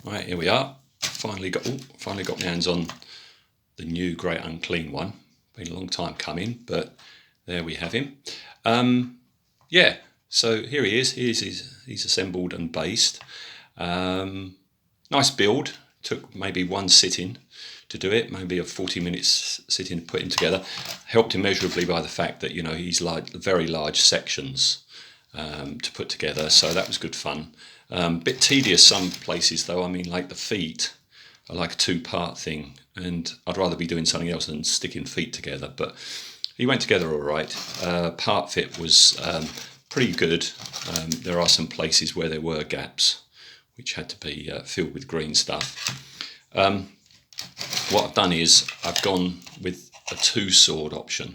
Right, here we are. Finally got my hands on the new great Unclean one. Been a long time coming, but there we have him. Yeah, so here he is. He's assembled and based. Nice build. Took maybe one sitting to do it, maybe a 40 minutes sitting to put him together. Helped immeasurably by the fact that, you know, he's like very large sections to put together, so that was good fun. Bit tedious some places though. I mean, like the feet are like a two-part thing, and I'd rather be doing something else than sticking feet together, but he went together all right. Part fit was pretty good. There are some places where there were gaps which had to be filled with green stuff. What I've done is I've gone with a two-sword option.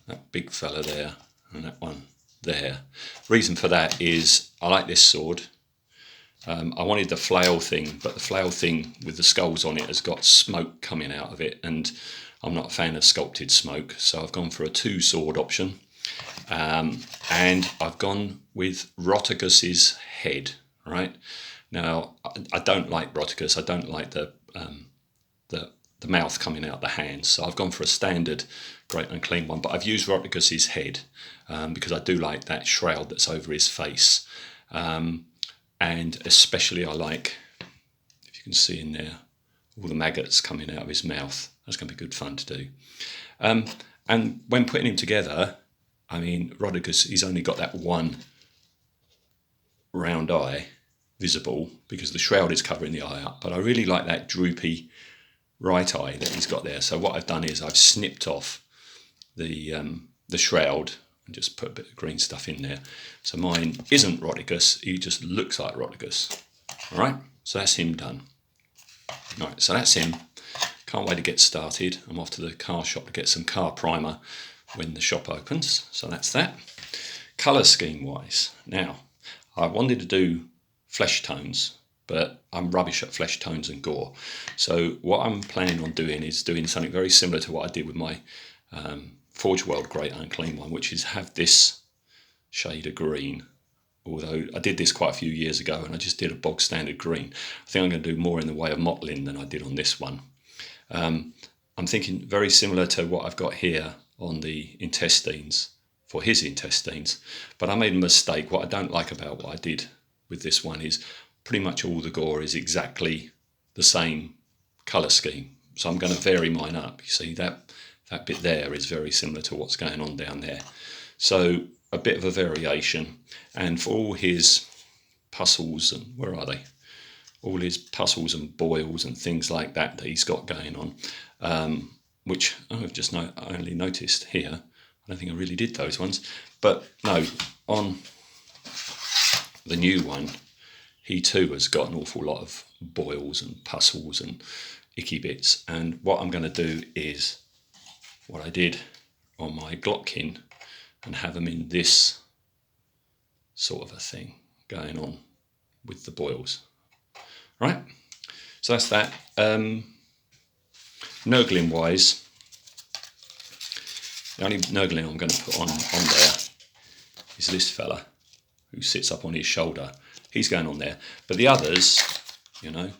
That big fella there and that one there. Reason for that is I like this sword. I wanted the flail thing, but the flail thing with the skulls on it has got smoke coming out of it, and I'm not a fan of sculpted smoke, so I've gone for a two-sword option. And I've gone with Roticus's head. Right now, I don't like Roticus. I don't like the mouth coming out the hands, so I've gone for a standard Great Unclean one. But I've used Roticus's head because I do like that shroud that's over his face, and especially I like, if you can see in there, all the maggots coming out of his mouth. That's going to be good fun to do. And when putting him together, I mean, Roticus, he's only got that one round eye visible because the shroud is covering the eye up, but I really like that droopy right eye that he's got there. So what I've done is I've snipped off the shroud and just put a bit of green stuff in there. So mine isn't Roticus, he just looks like Roticus. All right, so that's him done. All right, so that's him. Can't wait to get started. I'm off to the car shop to get some car primer when the shop opens. So that's that. Colour scheme wise, now I wanted to do flesh tones, but I'm rubbish at flesh tones and gore. So what I'm planning on doing is doing something very similar to what I did with my Forge World Great Unclean one, which is have this shade of green. Although I did this quite a few years ago and I just did a bog standard green. I think I'm going to do more in the way of mottling than I did on this one. I'm thinking very similar to what I've got here on the intestines for his intestines, but I made a mistake. What I don't like about what I did with this one is pretty much all the gore is exactly the same colour scheme. So I'm going to vary mine up. You see that bit there is very similar to what's going on down there. So a bit of a variation. And for all his puzzles, and where are they? All his puzzles and boils and things like that that he's got going on, which I've just only noticed here. I don't think I really did those ones. But no, on the new one, he too has got an awful lot of boils and puzzles and icky bits. And what I'm going to do is what I did on my Glockin and have them in this sort of a thing going on with the boils. Right, so that's that. Nurgling wise, the only Nurgling I'm going to put on there is this fella who sits up on his shoulder. He's going on there, but the others, you know,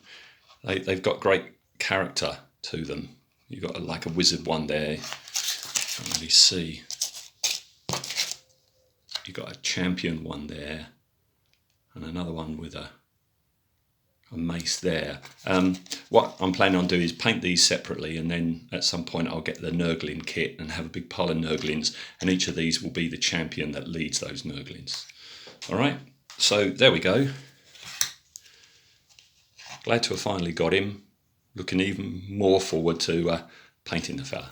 they've got great character to them. You've got like a wizard one there. Can't really see. You've got a champion one there, and another one with a mace there. What I'm planning on doing is paint these separately, and then at some point I'll get the Nurgling kit and have a big pile of Nurglings, and each of these will be the champion that leads those Nurglings. All right, so there we go. Glad to have finally got him. Looking even more forward to painting the fella.